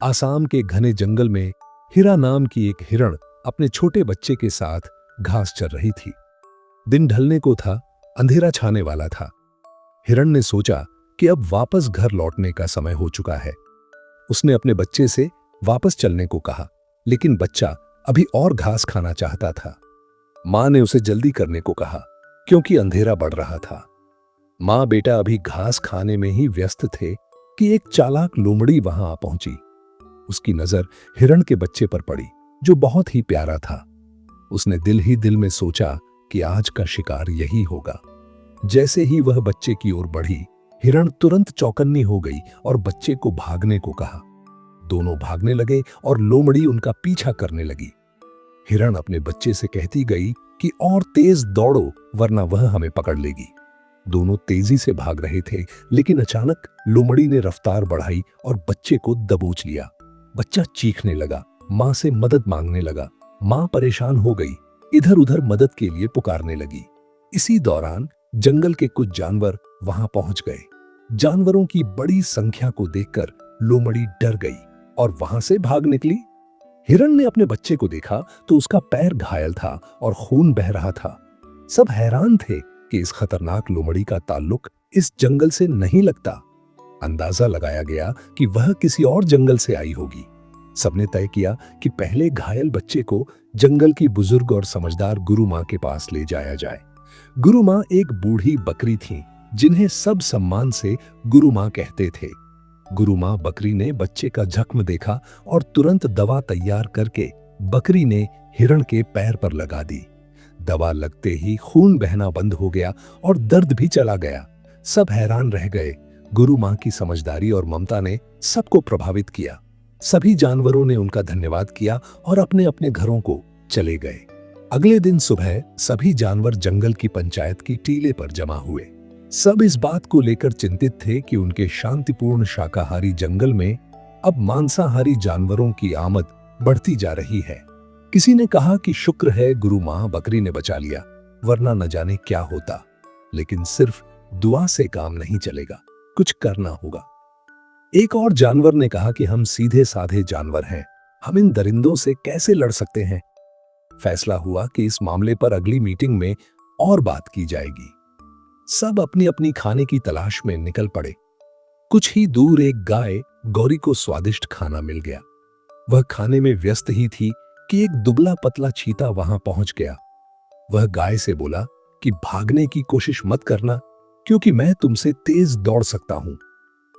आसाम के घने जंगल में हिरा नाम की एक हिरण अपने छोटे बच्चे के साथ घास चर रही थी। दिन ढलने को था, अंधेरा छाने वाला था। हिरण ने सोचा कि अब वापस घर लौटने का समय हो चुका है। उसने अपने बच्चे से वापस चलने को कहा, लेकिन बच्चा अभी और घास खाना चाहता था। मां ने उसे जल्दी करने को कहा, क्योंकि अंधेरा बढ़ रहा था। मां बेटा अभी घास खाने में ही व्यस्त थे कि एक चालाक लोमड़ी वहां आ पहुंची। उसकी नजर हिरण के बच्चे पर पड़ी, जो बहुत ही प्यारा था। उसने दिल ही दिल में सोचा कि आज का शिकार यही होगा। जैसे ही वह बच्चे की ओर बढ़ी, हिरण तुरंत चौकन्नी हो गई और बच्चे को भागने को कहा। दोनों भागने लगे और लोमड़ी उनका पीछा करने लगी। हिरण अपने बच्चे से कहती गई कि और तेज दौड़ो, वरना वह हमें पकड़ लेगी। दोनों तेजी से भाग रहे थे, लेकिन अचानक लोमड़ी ने रफ्तार बढ़ाई और बच्चे को दबोच लिया। बच्चा चीखने लगा, मां से मदद मांगने लगा। मां परेशान हो गई, इधर उधर मदद के लिए पुकारने लगी। इसी दौरान जंगल के कुछ जानवर वहां पहुंच गए। जानवरों की बड़ी संख्या को देखकर लोमड़ी डर गई और वहां से भाग निकली। हिरण ने अपने बच्चे को देखा तो उसका पैर घायल था और खून बह रहा था। सब हैरान थे कि इस खतरनाक लोमड़ी का ताल्लुक इस जंगल से नहीं लगता। अंदाजा लगाया गया कि वह किसी और जंगल से आई होगी। सबने तय किया कि पहले घायल बच्चे को जंगल की बुजुर्ग और समझदार गुरु मां के पास ले जाया जाए। गुरु मां एक बूढ़ी बकरी थीं, जिन्हें सब सम्मान से गुरु मां कहते थे। गुरु मां बकरी ने बच्चे का जख्म देखा और तुरंत दवा तैयार करके बकरी ने हिरण के पैर पर लगा दी। दवा लगते ही खून बहना बंद हो गया और दर्द भी चला गया। सब हैरान रह गए। गुरु मां की समझदारी और ममता ने सबको प्रभावित किया। सभी जानवरों ने उनका धन्यवाद किया और अपने अपने घरों को चले गए। अगले दिन सुबह सभी जानवर जंगल की पंचायत की टीले पर जमा हुए। सब इस बात को लेकर चिंतित थे कि उनके शांतिपूर्ण शाकाहारी जंगल में अब मांसाहारी जानवरों की आमद बढ़ती जा रही है। किसी ने कहा कि शुक्र है गुरु मां बकरी ने बचा लिया, वरना न जाने क्या होता। लेकिन सिर्फ दुआ से काम नहीं चलेगा, कुछ करना होगा। एक और जानवर ने कहा कि हम सीधे साधे जानवर हैं, हम इन दरिंदों से कैसे लड़ सकते हैं। फैसला हुआ कि इस मामले पर अगली मीटिंग में और बात की जाएगी। सब अपनी अपनी खाने की तलाश में निकल पड़े। कुछ ही दूर एक गाय गौरी को स्वादिष्ट खाना मिल गया। वह खाने में व्यस्त ही थी कि एक दुबला पतला चीता वहां पहुंच गया। वह गाय से बोला कि भागने की कोशिश मत करना, क्योंकि मैं तुमसे तेज दौड़ सकता हूं।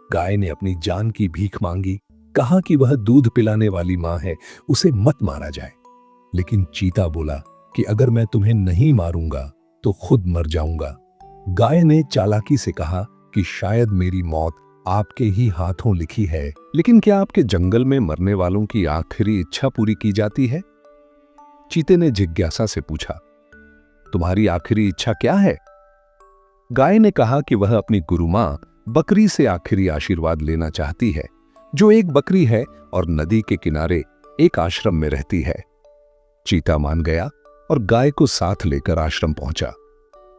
गाय ने अपनी जान की भीख मांगी, कहा कि वह दूध पिलाने वाली मां है, उसे मत मारा जाए। लेकिन चीता बोला कि अगर मैं तुम्हें नहीं मारूंगा तो खुद मर जाऊंगा। गाय ने चालाकी से कहा कि शायद मेरी मौत आपके ही हाथों लिखी है, लेकिन क्या आपके जंगल में मरने वालों की आखिरी इच्छा पूरी की जाती है? चीते ने जिज्ञासा से पूछा, तुम्हारी आखिरी इच्छा क्या है? गाय ने कहा कि वह अपनी गुरु मां बकरी से आखिरी आशीर्वाद लेना चाहती है, जो एक बकरी है और नदी के किनारे एक आश्रम में रहती है। चीता मान गया और गाय को साथ लेकर आश्रम पहुंचा।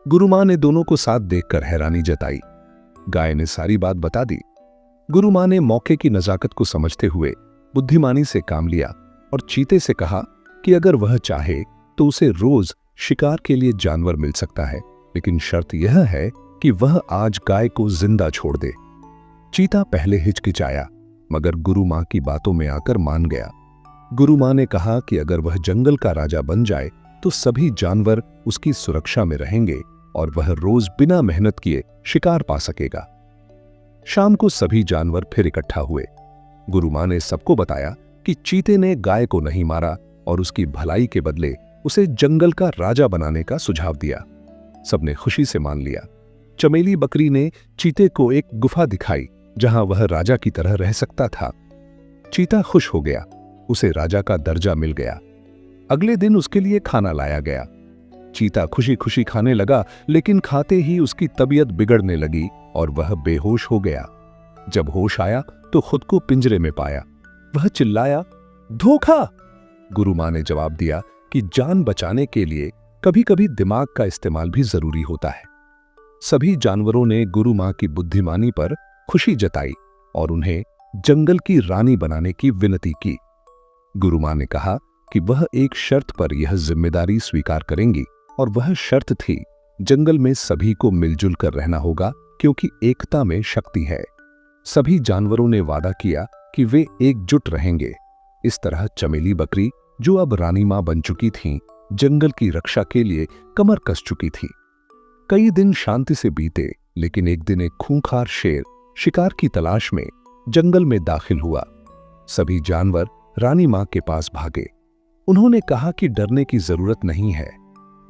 गुरु मां ने दोनों को साथ देखकर हैरानी जताई। गाय ने सारी बात बता दी। गुरु मां ने मौके की नजाकत को समझते हुए बुद्धिमानी से काम लिया और चीते से कहा कि अगर वह चाहे तो उसे रोज शिकार के लिए जानवर मिल सकता है, लेकिन शर्त यह है कि वह आज गाय को जिंदा छोड़ दे। चीता पहले हिचकिचाया, मगर गुरु मां की बातों में आकर मान गया। गुरु मां ने कहा कि अगर वह जंगल का राजा बन जाए तो सभी जानवर उसकी सुरक्षा में रहेंगे और वह रोज बिना मेहनत किए शिकार पा सकेगा। शाम को सभी जानवर फिर इकट्ठा हुए। गुरु मां ने सबको बताया कि चीते ने गाय को नहीं मारा और उसकी भलाई के बदले उसे जंगल का राजा बनाने का सुझाव दिया। सबने खुशी से मान लिया। चमेली बकरी ने चीते को एक गुफा दिखाई जहां वह राजा की तरह रह सकता था। चीता खुश हो गया, उसे राजा का दर्जा मिल गया। अगले दिन उसके लिए खाना लाया गया। चीता खुशी खुशी खाने लगा, लेकिन खाते ही उसकी तबीयत बिगड़ने लगी और वह बेहोश हो गया। जब होश आया तो खुद को पिंजरे में पाया। वह चिल्लाया, धोखा! गुरु मां ने जवाब दिया कि जान बचाने के लिए कभी कभी दिमाग का इस्तेमाल भी जरूरी होता है। सभी जानवरों ने गुरु मां की बुद्धिमानी पर खुशी जताई और उन्हें जंगल की रानी बनाने की विनती की। गुरु मां ने कहा कि वह एक शर्त पर यह जिम्मेदारी स्वीकार करेंगी, और वह शर्त थी, जंगल में सभी को मिलजुल कर रहना होगा, क्योंकि एकता में शक्ति है। सभी जानवरों ने वादा किया कि वे एकजुट रहेंगे। इस तरह चमेली बकरी, जो अब रानी मां बन चुकी थीं, जंगल की रक्षा के लिए कमर कस चुकी थी। कई दिन शांति से बीते, लेकिन एक दिन एक खूंखार शेर शिकार की तलाश में जंगल में दाखिल हुआ। सभी जानवर रानी मां के पास भागे। उन्होंने कहा कि डरने की जरूरत नहीं है।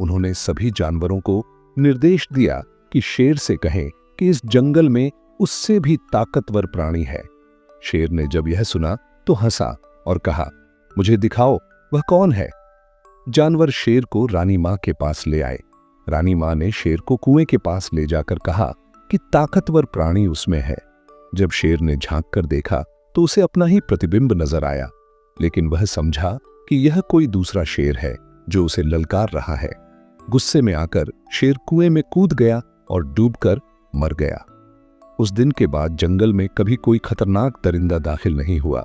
उन्होंने सभी जानवरों को निर्देश दिया कि शेर से कहें कि इस जंगल में उससे भी ताकतवर प्राणी है। शेर ने जब यह सुना तो हंसा और कहा, मुझे दिखाओ वह कौन है। जानवर शेर को रानी मां के पास ले आए। रानी मां ने शेर को कुएं के पास ले जाकर कहा कि ताकतवर प्राणी उसमें है। जब शेर ने झांक कर देखा तो उसे अपना ही प्रतिबिंब नजर आया, लेकिन वह समझा कि यह कोई दूसरा शेर है जो उसे ललकार रहा है। गुस्से में आकर शेर कुएं में कूद गया और डूबकर मर गया। उस दिन के बाद जंगल में कभी कोई खतरनाक दरिंदा दाखिल नहीं हुआ।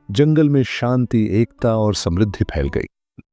जंगल में शांति, एकता और समृद्धि फैल गई।